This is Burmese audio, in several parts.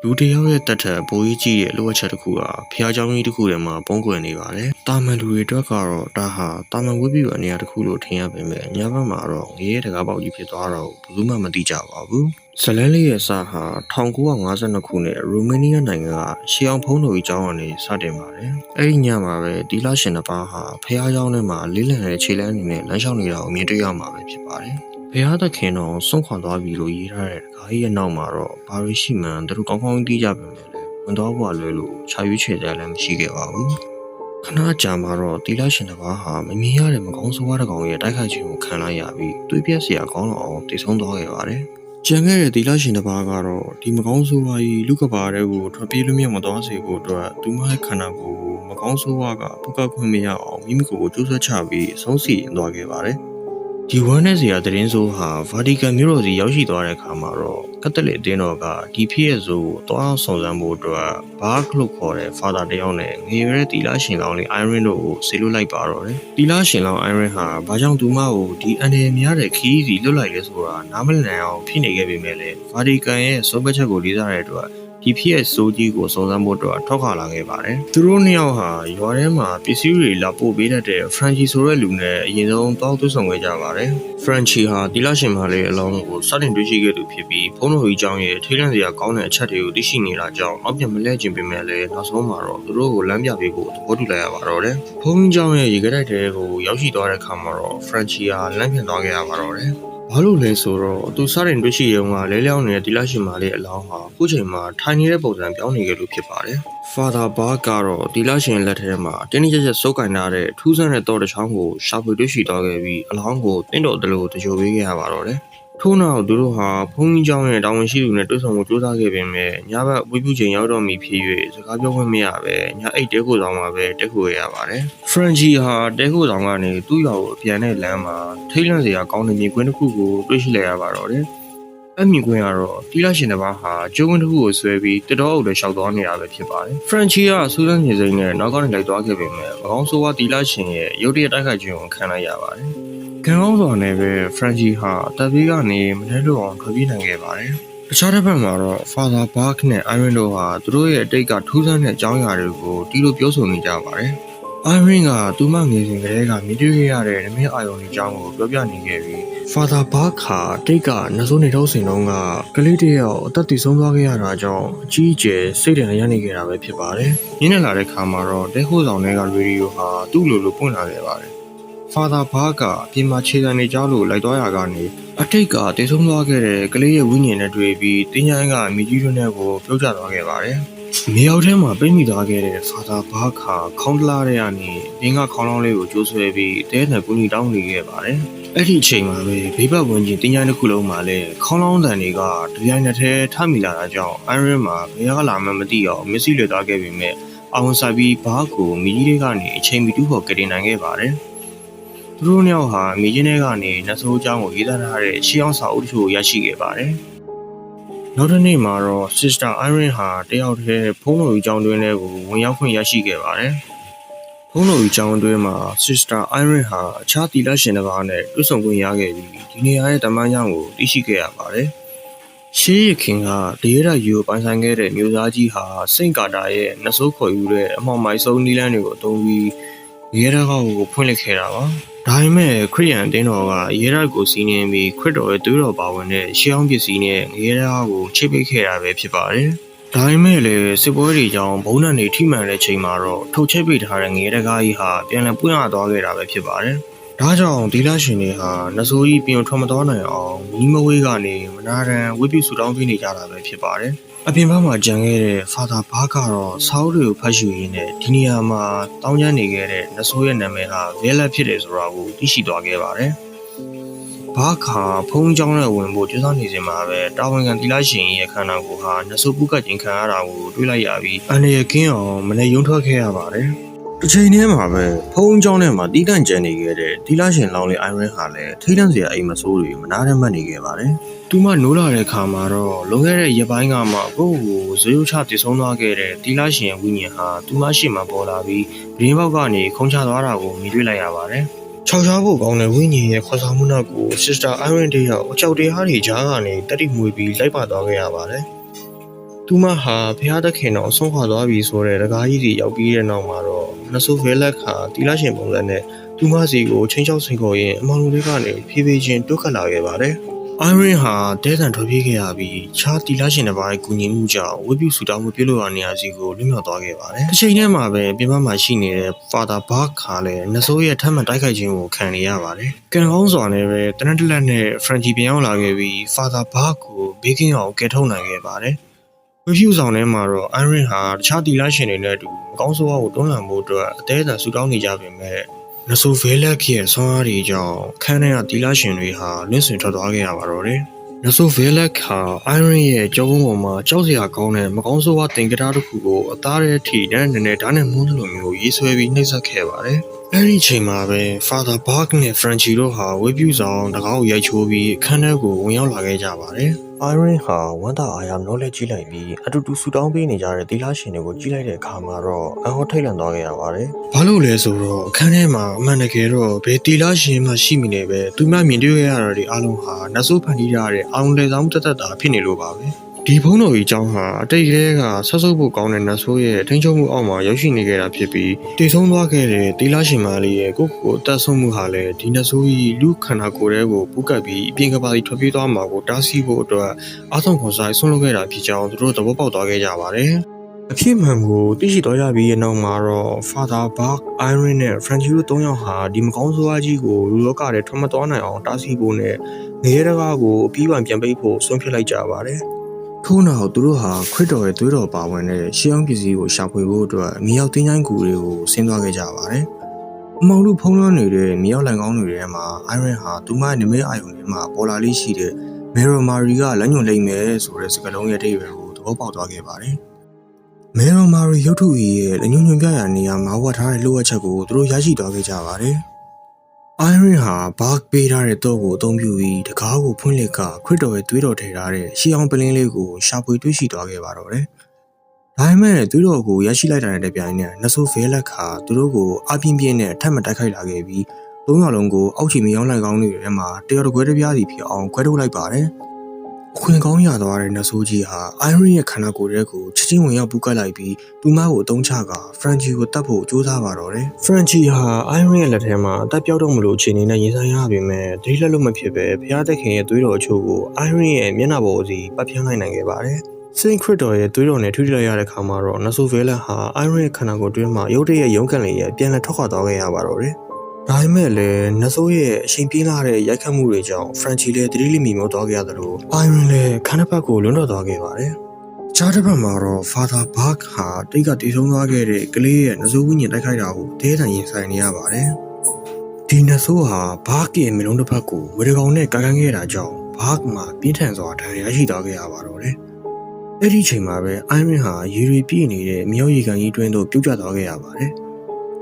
လူတစ်ယောက်ရဲ့တက်ထက်ပိုကြီးကြီးရဲ့လိုအပ်ချက်တစ်ခုဟာဖျားเจ้าကြီးတစ်ခုထဲမှာပုံကွယ်နေပါတယ်။တာမန်လူတွေအတွက်ကတော့ဒါဟာတာမန်ဝိပ္ပယအနေအတစ်ခုလို့ထင်ရပေမဲ့ညဘက်မှာတော့ငရဲတကားပေါက်ကြီးဖြစ်သွားတော့ဘယ်သူမှမသိကြပါဘူး။ဇလန်းလေးရဲ့စာဟာ1952ခုနှစ်ရိုမေးနီးယားနိုင်ငံကရှီအောင်ဖုံးတော်ကြီးကျောင်းကနေစတင်ပါတယ်။အဲဒီညမှာပဲတီလာရှင်တစ်ပါးဟာဖျားเจ้าထဲမှာလေးလံတဲ့ခြေလမ်းအနေနဲ့လမ်းလျှောက်နေတာကိုမြင်တွေ့ရမှာပဲဖြစ်ပါတယ်။ဘုရားသခင်တော်ဆုံးခွာသွားပြီလို့ရေးထားတဲ့ဂါကြီးရဲ့နောက်မှာတော့ဘာလို့ရှိမှန်းသူတို့ကောင်းကောင်းသိကြပါမယ်လေဝန်တော်ဘွားလွယ်လို့ခြာရွေးချယ်ကြလည်းမရှိခဲ့ပါဘူးခဏကြာမှာတော့တီလာရှင်တစ်ပါးဟာမမြင်ရတဲ့မကောင်းဆိုးဝါးတစ်ကောင်ရဲ့တိုက်ခိုက်ခြင်းကိုခံလိုက်ရပြီးတွေးပြက်စရာကောင်းတော့အောင်တိတ်ဆုံးသွားခဲ့ပါတယ်ကျန်ခဲ့တဲ့တီလာရှင်တစ်ပါးကတော့ဒီမကောင်းဆိုးဝါးကြီးလူကဘာတွေကိုထွက်ပြေးလို့မသွားစေဖို့အတွက်သူမရဲ့ခန္ဓာကိုယ်ကိုမကောင်းဆိုးဝါးကပုတ်ကခွင့်မရအောင်မိမိကိုယ်ကိုကြိုးဆွဲချပြီးအဆုံးစီရင်သွားခဲ့ပါတယ်ဒီဝမ်းနဲ့စရာသတင်းဆိုးဟာဗာတီကန်မြို့တော်စီရောက်ရှိသွားတဲ့အခါမှာတော့ကက်သလစ်အသင်းတော်ကဒီဖြစ်ရဆိုကိုတွားဆောင်စမ်းဖို့အတွက်ဘာကလို့ခေါ်တဲ့ဖာသာတယောက်နဲ့ငယ်ရွယ်တဲ့တီလာရှင်လောင်းလေးအိုင်ရင်တို့ကိုဆေလွတ်လိုက်ပါတော့တယ်တီလာရှင်လောင်းအိုင်ရင်ဟာဘာကြောင့်သူမကိုဒီအန်ရယ်များတဲ့ခီးစီလွတ်လိုက်လဲဆိုတာနားမလည်နိုင်အောင်ဖြစ်နေခဲ့ပေမဲ့လည်းဗာတီကန်ရဲ့ဆုံးဖြတ်ချက်ကိုလေးစားတဲ့အတွက်ဒီဖြစ်ရဲ့စိုးကြီးကိုစုံစမ်းဖို့အတွက်ထောက်ခါလာခဲ့ပါတယ်။သူတို့နှစ်ယောက်ဟာရွာထဲမှာပစ္စည်းတွေလာပို့ပေးတတ်တဲ့ဖရန်ချီဆိုတဲ့လူနဲ့အရင်ဆုံးတောက်သွဆောင်ခဲ့ကြပါတယ်။ဖရန်ချီဟာတီလာရှင်မလေးအလောင်းကိုစတင်တွေ့ရှိခဲ့သူဖြစ်ပြီးဖုန်းတော်ကြီးကျောင်းရဲ့ထိလန့်စရာကောင်းတဲ့အချက်တွေကိုသိရှိနေတာကြောင့်နောက်ပြန်မလဲခြင်းပေမဲ့လည်းနောက်ဆုံးမှာတော့သူတို့ကိုလမ်းပြပေးဖို့သဘောတူလိုက်ရပါတော့တယ်။ဖုန်းကျောင်းရဲ့ရေခဲတိုက်တွေကိုရောက်ရှိသွားတဲ့အခါမှာတော့ဖရန်ချီဟာလမ်းပြန်သွားခဲ့ရပါတော့တယ်။ဘာလို့လဲဆိုတော့သူစတင်တွေ့ရှိရုံကလဲလျောင်းနေတဲ့တီလာရှင်မလေးအလောင်းဟာအခုချိန်မှာထိုင်နေတဲ့ပုံစံပြောင်းနေကြလို့ဖြစ်ပါတယ်။ Father Bar ကတော့တီလာရှင်လက်ထဲမှာတင်းတင်းကျပ်ကျပ်စိုးကင်ထားတဲ့ထူးဆန်းတဲ့တော်တစ်ချောင်းကိုရှာဖွေတွေ့ရှိသွားခဲ့ပြီးအလောင်းကိုတင်းတော်တလို့တကြိုပေးခဲ့ရပါတော့တယ်။ထို့နောက်သူတို့ဟာဘုန်းကြီးကျောင်းရဲ့တာဝန်ရှိသူနဲ့တွေ့ဆုံမှုစူးစမ်းခဲ့ပေမဲ့ညဘက်ဝိပုချိန်ရောက်တော့မီဖြစ်၍စကားပြောခွင့်မရပဲညအိတ်တဲကိုဆောင်မှာပဲတက်ခွေရပါတယ်။ Frenchie ဟာတဲကိုဆောင်ကနေသူ့ရွာကိုပြန်တဲ့လမ်းမှာထိတ်လန့်စရာကောင်းတဲ့မြင်ကွင်းတစ်ခုကိုတွေ့ရှိလိုက်ရပါတော့တယ်။အမြင်ကွင်းကတော့တီလာရှင်တစ်ပါးဟာကျိုးကွင်းတစ်ခုကိုဆွဲပြီးတတော်အုပ်နဲ့ရှောက်သွားနေတာပဲဖြစ်ပါတယ်။ Frenchie ကစူးစမ်းနေစိမ့်နဲ့နောက်ကနေလိုက်သွားခဲ့ပေမဲ့မကောင်းဆိုးဝါးတီလာရှင်ရဲ့ရုတ်တရက်တိုက်ခိုက်ခြင်းကိုခံလိုက်ရပါတယ်။ကံကောင်းစွာနဲ့ပဲ Frenchie ဟာတပ်ပြေးကနေမနှဲလို့အောင်ထွက်ပြေးနိုင်ခဲ့ပါတယ်။တခြားတစ်ဖက်မှာတော့ Father Bark နဲ့ Iron တို့ဟာသူတို့ရဲ့အတိတ်ကထူးဆန်းတဲ့အကြောင်းအရာတွေကိုတီးလို့ပြောဆိုနေကြပါတယ်။ Iron ကသူမငယ်စဉ်ကတည်းကမြင်တွေ့ခဲ့ရတဲ့နမင်းအာယုန်အကြောင်းကိုပြောပြနေခဲ့ပြီး Father Bark ဟာတိတ်ကနှစိုးနေတော့စဉ်တုန်းကကလေးတစ်ယောက်အသက်တည်ဆုံးသွားခဲ့ရတာကြောင့်အကြီးအကျယ်စိတ်ဓာတ်ရနေခဲ့တာပဲဖြစ်ပါတယ်။ညနေလာတဲ့ခါမှာတော့တဲခိုးဆောင်တွေကရေဒီယိုဟာသူ့လိုပွင့်လာခဲ့ပါတယ်။ Father Bark ကအပြင်မှာခြေတံနေကြလို့လိုက်သွားရကနေအတိတ်ကတည်ဆုံးသွားခဲ့တဲ့ကလေးရဲ့ဝိညာဉ်နဲ့တွေ့ပြီးတင်းချိုင်းကမိကြီးတို့နဲ့ကိုပြုတ်ကျသွားခဲ့ပါတယ်။မြေအောက်ထဲမှာပိတ်မိသွားခဲ့တဲ့ Father Bark ဟာခေါင်းတလားတဲ့ကနေဘင်းကခေါင်းလောင်းလေးကိုကျိုးဆွဲပြီးတဲနဲ့ကူညီတောင်းနေခဲ့ပါတယ်။အဲ့ဒီအချိန်မှာပဲဘေးဘက်ဝင်ချင်းတင်းချိုင်းတစ်ခုလုံးမှာလည်းခေါင်းလောင်းတန်တွေကတပြိုင်နက်တည်းထမိလာတာကြောင့် Iron မှာဘယ်ကလာမှမသိအောင်မစ်စီလွတ်သွားခဲ့ပေမဲ့အောင်ဆိုင်ပြီးဘားကိုမိကြီးတွေကနေအချိန်မီတူဖို့ကတင်နိုင်ခဲ့ပါတယ်။သူတို့နှစ်ယောက်ဟာမိချင်းတွေကနေနတ်ဆိုးအကြောင်းကိုရေးသားထားတဲ့ရှေးအောင်စာအုပ်တချို့ရရှိခဲ့ပါတယ်။နောက်တစ်နေ့မှာတော့ Sister Iron ဟာတယောက်တည်းဖုန်းတော်ကြီးကျောင်းတွင်းထဲကိုဝင်ရောက်ခွင့်ရရှိခဲ့ပါတယ်။ဖုန်းတော်ကြီးကျောင်းတွင်းမှာ Sister Iron ဟာအခြားတီလာရှင်တစ်ပါးနဲ့တွေ့ဆုံခွင့်ရခဲ့ပြီးဒီနေရာရဲ့တမန်ကြောင့်ကိုသိရှိခဲ့ရပါတယ်။ရှေးရခင်ကဒေရယူပိုင်ဆိုင်ခဲ့တဲ့မျိုးသားကြီးဟာစိန့်ကာတာရဲ့နတ်ဆိုးခေါ်ယူတဲ့အမှောင်မိုက်ဆုံးနီးလန်းတွေကိုအသုံးပြီးရဲရကောက်ကိုဖွင့်လှစ်ခဲ့တာပါ။ဒါပေမဲ့ခရစ်ယာန်အသင်းတော်ကရဲရကိုစီးနှင်းပြီးခရစ်တော်ရဲ့သွေးတော်ပါဝင်တဲ့ရှေးအောင်ပစ္စည်းနဲ့ရဲရကိုချိတ်ပိတ်ခဲ့တာပဲဖြစ်ပါတယ်။ဒါပေမဲ့လည်းစစ်ပွဲတွေကြောင့်ဘုံနဲ့နေထိမှန်တဲ့ချိန်မှာတော့ထုတ်ချိတ်ပိတ်ထားတဲ့ငရဲတကားကြီးဟာပြန်လည်ပွင့်ရသွားခဲ့တာပဲဖြစ်ပါတယ်။ဒါကြောင့်ဒီလရှင်တွေဟာနဆိုးကြီးပြင်ထွက်မသွားနိုင်အောင်မိမဝေးကနေမနာတန်ဝိပုဆူတောင်းပေးနေကြတာပဲဖြစ်ပါတယ်။အပြင်ဘက်မှာကြံခဲ့တဲ့ Father Bark ကတော့စာအုပ်တွေကိုဖတ်ရှုရင်းနဲ့ဒီနေရာမှာတောင်းကျမ်းနေခဲ့တဲ့နဆိုးရဲ့နာမည်ဟာဗဲလက်ဖြစ်တယ်ဆိုတာကိုသိရှိသွားခဲ့ပါတယ်။ Bark ဟာဖုံးကျောင်းနဲ့ဝင်ဖို့ကြိုးစားနေစဉ်မှာပဲတာဝန်ခံတီလာရှင်ရဲ့ခန္ဓာကိုယ်ဟာနဆိုးပုကကျင်ခံရတာကိုတွေ့လိုက်ရပြီးအန်ရကင်းအောင်မနဲ့ရုံထွက်ခဲ့ရပါတယ်။တစ်ချိန်တည်းမှာပဲဖုံးကျောင်းထဲမှာတီးတန့်ကျန်နေခဲ့တဲ့တီလာရှင်လောင်းလေး Iron ဟာလည်းထိတ်လန့်စရာအိမ်မဆိုးတွေမနားတမ်းမှတ်နေခဲ့ပါတယ်။သူမနိုးလာတဲ့ခါမှာတော့လွန်ခဲ့တဲ့ရက်ပိုင်းကမှကိုယ့်ကိုဇယုချတည်ဆုံးသွားခဲ့တဲ့တီလာရှင်ဝိညာဉ်ဟာသူမရှိမှပေါ်လာပြီးဗရင်းပေါက်ကနေခုံချသွားတာကိုမြင်တွေ့လိုက်ရပါတယ်။ခြောက်ခြားဖို့ကောင်းတဲ့ဝိညာဉ်ရဲ့ခေါ်ဆောင်မှုနောက်ကို Sister Iron တယောက်အကြောက်တရားတွေကြားကနေတက်တိမွေပြီးလိုက်ပါသွားခဲ့ရပါတယ်။ သူမဟာဖျားသခင်တော်ဆုံးခွာသွားပြီဆိုတဲ့တကားကြီးစီရောက်ပြီးတဲ့နောက်မှာတော့နဆိုဗဲလက်ဟာတီလာရှင်ပုံစံနဲ့သူမစီကိုချင်းချောက်ဆင်ခေါ်ရင်အမောင်လူတွေကနေဖြည်းဖြည်းချင်းတွတ်ခတ်လာခဲ့ပါတယ်။အိုင်ရင်ဟာတဲတန်ထွက်ပြေးခဲ့ရပြီးခြားတီလာရှင်တစ်ပါးရဲ့ကူညီမှုကြောင့်ဝိပုဆူတောင်းမှုပြုလုပ်ရနေရစီကိုလွတ်မြောက်သွားခဲ့ပါတယ်။တစ်ချိန်တည်းမှာပဲပြင်ပမှာရှိနေတဲ့ Father Bark ခါလည်းနဆိုရဲ့ထပ်မံတိုက်ခိုက်ခြင်းကိုခံနေရပါတယ်။ကံကောင်းစွာနဲ့ပဲတနက်တလက်နဲ့ Frankie ပြန်ရောက်လာခဲ့ပြီး Father Bark ကိုဘေးကင်းအောင်ကယ်ထုတ်နိုင်ခဲ့ပါတယ်။ဝီဖြူဆောင်ထဲမှာတော့ Iron ဟာတခြားတီလာရှင်တွေနဲ့အတူမကောင်းဆိုးဝါးကိုတွန်းလှန်ဖို့အတွက်အသေးအံဆူတောင်းနေကြပေမဲ့နဆိုဗဲလက်ရဲ့ဆွမ်းအားတွေကြောင့်ခန်းထဲကတီလာရှင်တွေဟာလွင့်ဆွင်ထွက်သွားခဲ့ရပါတော့တယ်။နဆိုဗဲလက်ဟာ Iron ရဲ့ကြောကုန်းပေါ်မှာကြောက်စရာကောင်းတဲ့မကောင်းဆိုးဝါးတင်ကြတာတစ်ခုကိုအသားထဲထိနဲ့နည်းနည်းဓာတ်နဲ့မုန်းလိုမျိုးရေးဆွဲပြီးနှိပ်စက်ခဲ့ပါတယ်။အဲဒီချိန်မှာပဲ Father Bark နဲ့ Frankie တို့ဟာဝေပြူဆောင်တကားကိုရိုက်ချိုးပြီးအခန်းထဲကိုဝင်ရောက်လာခဲ့ကြပါတယ်။ Iron ဟာဝမ်းသာအားရနိုးလဲကြည့်လိုက်ပြီးအတူတူဆူတောင်းပေးနေကြတဲ့သီလရှင်တွေကိုကြည့်လိုက်တဲ့အခါမှာတော့အံ့ဩထိတ်လန့်သွားခဲ့ရပါတယ်။ဘာလို့လဲဆိုတော့အခန်းထဲမှာအမှန်တကယ်တော့ဘယ်သီလရှင်မှရှိမိနေပဲသူမှမြင်တွေ့ရတာတွေအလုံးဟာနတ်ဆိုးဖန်တီးရတဲ့အောင်လေဆောင်တက်တာဖြစ်နေလို့ပါပဲ။ဒီဘုံတော်ကြီးအကြောင်းဟာအတိတ်ကလေးကဆက်ဆုပ်ဖို့ကောင်းတဲ့နတ်ဆိုးရဲ့ထိန်းချုပ်မှုအောက်မှာရောက်ရှိနေခဲ့တာဖြစ်ပြီးတည်ဆုံးသွားခဲ့တဲ့သီလရှင်မလေးရဲ့ကိုယ့်ကိုယ်အသက်ဆုံးမှုဟာလည်းဒီနတ်ဆိုးကြီးလူခန္ဓာကိုယ်ရဲ့ကိုပူးကပ်ပြီးအပြင်ကပါတီထွက်ပြေးသွားမှာကိုတားဆီးဖို့အတွက်အာဆုံးခွန်ဆိုင်ဆွန့်လွတ်ခဲ့တာဖြစ်ကြောင်းသူတို့သဘောပေါက်သွားခဲ့ကြပါတယ်။အဖြစ်မှန်ကိုသိရှိသွားကြပြီးတဲ့နောက်မှာတော့ Father Bark, Iron နဲ့ Frankie တို့၃ယောက်ဟာဒီမကောင်းဆိုးဝါးကြီးကိုလူလောကထဲထွက်မသွားနိုင်အောင်တားဆီးဖို့နဲ့ငရဲတကားကိုအပြီးပိုင်ပြန်ပိတ်ဖို့ဆုံးဖြတ်လိုက်ကြပါတယ်။ထို့နောက်သူတို့ဟာခရစ်တော်ရဲ့သွေးတော်ပါဝင်တဲ့ရှေးအောင်ပစ္စည်းကိုရှာဖွေဖို့အတွက်မြေရောက်တင်းချိုင်းကူတွေကိုဆင်းသွားခဲ့ကြပါတယ်။အမောင်တို့ဖုံးလွှမ်းနေတဲ့မြေရောက်လန်ကောင်းတွေထဲမှာ Iron ဟာသူမရဲ့နမိတ်အာယုန်ထဲမှာပေါ်လာလေးရှိတဲ့ Mero Mari ကလက်ညှိုးလိမ့်မယ်ဆိုတဲ့စကားလုံးရဲ့အဓိပ္ပာယ်ကိုသဘောပေါက်သွားခဲ့ပါတယ်။ Mero Mari ရုပ်ထုကြီးရဲ့လက်ညှိုးညွှန်ပြရာနေရာမှာဝတ်ထားတဲ့လိုအပ်ချက်ကိုသူတို့ရရှိသွားခဲ့ကြပါတယ်။ Iron ဟာ Bark ပေးထားတဲ့တော့ကိုအသုံးပြုပြီးတကားကိုဖွင့်လှစ်ကခရစ်တော်ရဲ့သွေးတော်ထည့်ထားတဲ့ရှေးအောင်ပလင်းလေးကိုရှာဖွေတွေ့ရှိသွားခဲ့ပါတော့တယ်။ဒါပေမဲ့သွေးတော်ကိုရရှိလိုက်တာနဲ့တပြိုင်နက်နဆိုဗဲလက်ခါသူတို့ကိုအပြင်းပြင်းနဲ့ထပ်မတိုက်ခိုက်လာခဲ့ပြီး၃ယောက်လုံးကိုအောက်ခြေမြေအောင်လိုက်ကောင်းတွေထဲမှာတယောက်တစ်ခွဲတစ်ပြားစီဖြစ်အောင်ခွဲထုတ်လိုက်ပါတယ်။အခွင့်ကောင်းရသွားတဲ့နဆိုးကြီးဟာ Iron ရဲ့ခန္ဓာကိုယ်ထဲကိုချက်ချင်းဝင်ရောက်ပူးကပ်လိုက်ပြီးသူမကိုအသုံးချက Frankie ကိုတတ်ဖို့ကြိုးစားပါတော့တယ်။ Frankie ဟာ Iron ရဲ့လက်ထဲမှာအသက်ပြောက်တော့မလို့အခြေအနေနဲ့ရင်ဆိုင်ရပေမဲ့တတိလက်လို့မဖြစ်ပဲဘုရားသခင်ရဲ့သွေးတော်အချို့ကို Iron ရဲ့မျက်နှာပေါ်စီပတ်ဖြန်းနိုင်ခဲ့ပါတယ်။ Saint ခရစ်တော်ရဲ့သွေးတော်နဲ့ထိထိလိုက်ရတဲ့ခါမှာတော့နဆိုဗဲလက်ဟာ Iron ရဲ့ခန္ဓာကိုယ်တွင်းမှာရုတ်တရက်ရုန်းကန်လေရဲ့ပြန်လည်ထွက်ခွာသွားခဲ့ရပါတော့တယ်။ဒါပေမဲ့လည်းနဆိုးရဲ့အချိန်ပြင်းလာတဲ့ရိုက်ခတ်မှုတွေကြောင့် Frankie လည်းတတိလိမီမျိုးသွားခဲ့ရသလို Iron လည်းခန္ဓာဘက်ကိုလွတ်တော့သွားခဲ့ပါတယ်။ကြားတစ်ပတ်မှာတော့ Father Bark ဟာတိတ်ကတည်ဆုံးသွားခဲ့တဲ့ကလေးရဲ့နဆိုးဝိညာဉ်တိုက်ခိုက်တာကိုတဲတန်ရင်ဆိုင်နေရပါတယ်။ဒီနဆိုးဟာ Bark ရဲ့မျိုးလုံးတစ်ဖက်ကိုဝေဒကောင်နဲ့ကာကန်းခဲ့တာကြောင့် Bark မှာပြင်းထန်စွာဒဏ်ရာရရှိသွားခဲ့ရပါတော့တယ်။အဲ့ဒီချိန်မှာပဲ Iron ဟာရေတွေပြည့်နေတဲ့မြောက်ရေကန်ကြီးတွင်းသို့ပြုတ်ကျသွားခဲ့ရပါတယ်။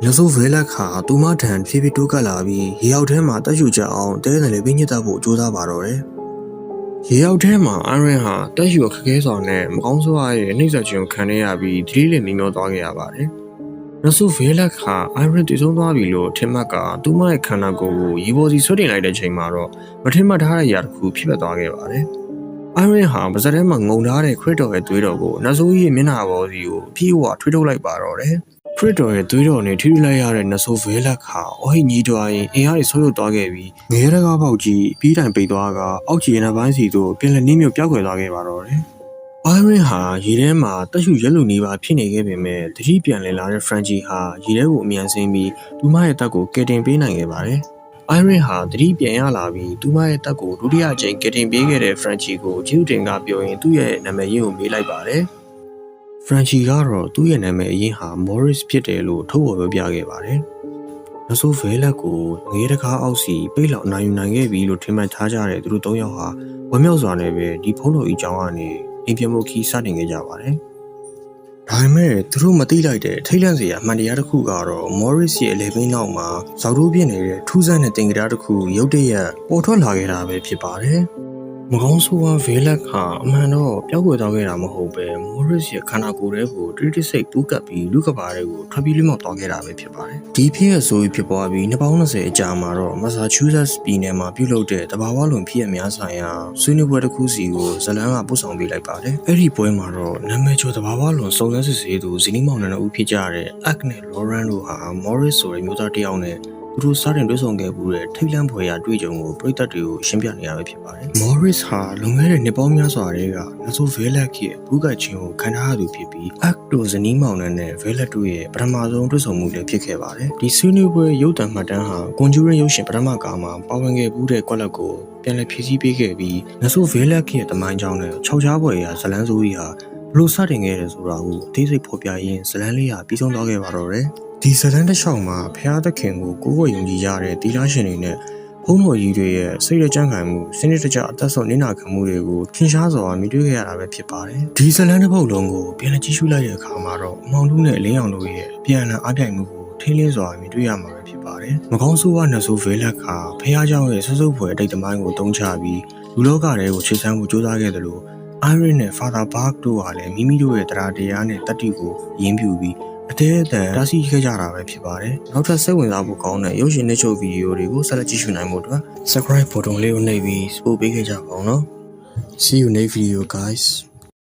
နဆိုဗဲလက်ခါသူမထံဖြည်းဖြည်းတိုးကပ်လာပြီးရေအောက်ထဲမှာတက်ယူကြအောင်တဲတယ်လေးပြင်းညစ်တတ်ဖို့ကြိုးစားပါတော့တယ်။ရေအောက်ထဲမှာ Iron ဟာတက်ယူခက်ခဲစွာနဲ့မကောင်းဆိုးရဲ့နှိမ့်ဆက်ခြင်းကိုခံရပြီးသတိလစ်မိမျောသွားခဲ့ရပါတယ်။နဆိုဗဲလက်ခါ Iron တည်ဆုံးသွားပြီလို့ထင်မှတ်ကသူမရဲ့ခန္ဓာကိုယ်ကိုရေပေါ်စီဆွတ်တင်လိုက်တဲ့ချိန်မှာတော့မထင်မှတ်ထားတဲ့ຢာတစ်ခုဖြစ်ပျက်သွားခဲ့ပါတယ်။ Iron ဟာပါးစပ်ထဲမှာငုံထားတဲ့ခရစ်တော်ရဲ့သွေးတော်ကိုနဆိုးရဲ့မျက်နှာပေါ်စီကိုအပြည့်အဝထွေးထုတ်လိုက်ပါတော့တယ်။ခရစ်တော်ရဲ့သွေးတော်နဲ့ထိထိလိုက်ရတဲ့နဆိုဗဲလက်ခါအဟိတ်ကြီးတွားရင်အင်အားတွေဆုပ်ယုပ်သွားခဲ့ပြီးငရဲတကားပေါက်ကြီးပြီးတိုင်ပိတ်သွားကအောက်ခြေနှပိုင်းစီသို့ပြန်လည်နှိမ့်မြုပ်ပြောက်ွယ်သွားခဲ့ပါတော့တယ်။ Iron ဟာရေထဲမှာတက်ရှူရက်လူနေပါဖြစ်နေခဲ့ပေမဲ့တတိပြန်လည်လာတဲ့ Frankie ဟာရေထဲကိုအမြန်ဆင်းပြီးသူမရဲ့တပ်ကိုကယ်တင်ပေးနိုင်ခဲ့ပါတယ်။ Iron ဟာတတိပြန်ရလာပြီးသူမရဲ့တပ်ကိုဒုတိယအကြိမ်ကယ်တင်ပေးခဲ့တဲ့ Frankie ကိုကျေးဇူးတင်ကပြောရင်သူ့ရဲ့နာမည်ရင်းကိုမေးလိုက်ပါတယ်။ Frankie ကတော့သူ့ရဲ့နာမည်အရင်ဟာ Morris ဖြစ်တယ်လို့ထုတ်ဖော်ပြောပြခဲ့ပါတယ်။နဆိုဗဲလက်ကိုငရေတကားအောက်စီပိတ်လောက်နိုင်ယူနိုင်ခဲ့ပြီလို့ထင်မှတ်ထားကြတဲ့သူတို့၃ယောက်ဟာဝမ်းမြောက်စွာနဲ့ပဲဒီဖုန်းတော်ကြီးကျောင်းကနေအိမ်ပြန်ဖို့ခီးစတင်ခဲ့ကြပါတယ်။ဒါပေမဲ့သူတို့မသိလိုက်တဲ့ထိတ်လန့်စရာအမှန်တရားတစ်ခုကတော့ Morris ရဲ့အလဲပင်းနောက်မှာဇောက်ထိုးပြစ်နေတဲ့ထူးဆန်းတဲ့တင်ကြတာတစ်ခုရုတ်တရက်ပေါ်ထွက်လာခဲ့တာပဲဖြစ်ပါတယ်။ မကောင်းဆိုးဝါးဗေးလက်ဟာအမှန်တော့ပျောက်ကွယ်သွားခဲ့တာမဟုတ်ပဲမော်ရစ်ရဲ့ခန္ဓာကိုယ်ထဲကိုတိတိစိတ်ပူးကပ်ပြီးလူကဘာတွေကိုထွက်ပြေးလွတ်မြောက်သွားခဲ့တာပဲဖြစ်ပါတယ်။ဒီဖြစ်ရဆိုပြီးဖြစ်ပွားပြီးနှစ်ပေါင်း20အကြာမှာတော့ Massachusetts ပြည်နယ်မှာပြုလုပ်တဲ့တဘာဝလွန်ဖြစ်ရများဆိုင်ရာဆွေးနွေးပွဲတစ်ခုစီကိုဇလန်းကပို့ဆောင်ပေးလိုက်ပါတယ်။အဲ့ဒီပွဲမှာတော့နာမည်ကျော်တဘာဝလွန်စုံစမ်းစစ်ဆေးသူဇီနီမောင်နှံတို့ဖြစ်ကြတဲ့ Ack နဲ့ Lauren တို့ဟာ Morris ဆိုတဲ့မျိုးသားတစ်ယောက်နဲ့သူတို့စတင်တွေ့ဆုံခဲ့မှုတဲ့ထိတ်လန့်ဖွယ်ရာတွေ့ကြုံကိုပြည်သက်တွေကိုရှင်းပြနေရပဲဖြစ်ပါတယ်။ Morris ဟာလွန်ခဲ့တဲ့နှစ်ပေါင်းများစွာတည်းကနဆိုဗေးလက်ရဲ့ဘူးကချင်းကိုခံထားရသူဖြစ်ပြီး Act တို့ဇနီးမောင်နှံနဲ့ဗေးလက်တို့ရဲ့ပထမဆုံးတွေ့ဆုံမှုလည်းဖြစ်ခဲ့ပါတယ်။ဒီဆွေးနွေးပွဲရုပ်သံမှတ်တမ်းဟာကွန်ဂျူရင်ရုပ်ရှင်ပထမကာမှာပါဝင်ခဲ့မှုတဲ့ကွက်လက်ကိုပြန်လည်ဖြည့်ဆည်းပေးခဲ့ပြီးနဆိုဗေးလက်ရဲ့တမိုင်းကြောင်းနဲ့၆ချားပွဲရာဇလန်းစိုးကြီးဟာဘလို့စတင်ခဲ့တယ်ဆိုတာကိုအသေးစိတ်ဖော်ပြရင်းဇလန်းလေးဟာပြီးဆုံးသွားခဲ့ပါတော့တယ်။ဒီဇလန်းတစ်လျှောက်မှာဖျားသခင်ကိုကိုးကွယ်ယုံကြည်ရတဲ့တီလာရှင်တွေနဲ့ဘုန်းတော်ကြီးတွေရဲ့စိတ်ရကြံ့ခိုင်မှုစနစ်တကျအသက်ဆုံးနေနာခံမှုတွေကိုထင်ရှားစွာမြင်တွေ့ခဲ့ရတာပဲဖြစ်ပါတယ်။ဒီဇလန်းတစ်ပုဒ်လုံးကိုပြန်လည်ကြည့်ရှုလိုက်တဲ့အခါမှာတော့အမောင်တို့နဲ့လင်းအောင်တို့ရဲ့အပြန်အလှန်အားပြိုင်မှုကိုထင်းလင်းစွာမြင်တွေ့ရမှာပဲဖြစ်ပါတယ်။မကောင်းဆိုးဝါးနဆိုဗေးလက်ကဖျားเจ้าရဲ့ဆွဆုပ်ဖွယ်အတိတ်သမိုင်းကိုတုံးချပြီးလူလောကတွေကိုချေဆန်းမှုကြိုးစားခဲ့တယ်လို့Irene နဲ့ Father Bark တို့ဟာလည်းမိမိတို့ရဲ့တရားတရားနဲ့တတ္တိကိုရင်းပြူပြီးအသေးအတန်တားဆီးခဲ့ကြတာပဲဖြစ်ပါတယ်။နောက်ထပ်စိတ်ဝင်စားဖို့ကောင်းတဲ့ရုပ်ရှင်နဲ့ချုပ်ဗီဒီယိုတွေကိုဆက်လက်ကြည့်ရှုနိုင်ဖို့အတွက် Subscribe button လေးကိုနှိပ်ပြီး support ပေးခဲ့ကြပါဦးနော်။ See you next video guys.